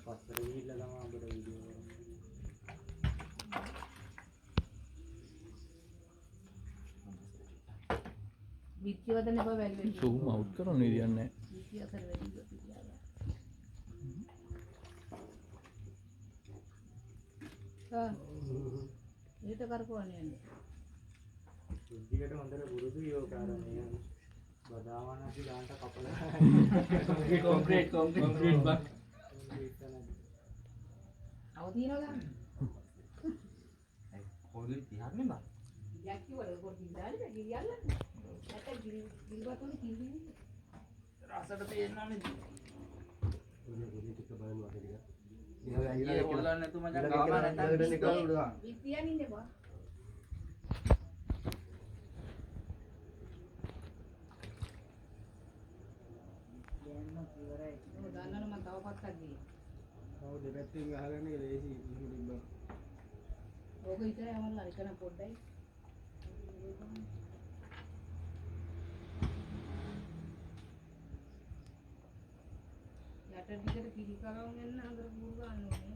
පස්සට ගිහිල්ලා තමයි අපිට වීඩියෝ විත්‍යවදන බව වැඩි වෙනවා. zoom out කරන්න විදියක් නැහැ. විත්‍ය අතර වැඩි වෙනවා. ඊට කරකවන්නේ නැහැ. බුද්ධියට හොඳට පුරුදු යෝගාරණය බදාවන අපි දාන්න කපලා කොන්ක්‍රීට් බක් අවදීනවා ගන්න. කොහොමද තියන්නේ බා යක්කි වල කොට ඉඳාලි ගිරියල්ලා. නැත්නම් ගිරිබතුනේ කිව්වේ. රසට තේරෙනවනේ ඔය ටික බලන්න වගේ ටික. ඒ හොල්ලන්න නැතුව මචං ගාම නැත්නම් විත්‍යයන් ඉන්නේ බා. දන්නවනේ මම තව පස්සක් ගියේ. ඔව් දෙපැත්තෙන් ගහගන්න එක ලේසි ඉතින් ඕක විතරයි අමල්ලා එකන පොඩ්ඩයි. යට ටිකට කිරි කරවන්න යන්න අnder පුරු ගන්න ඕනේ.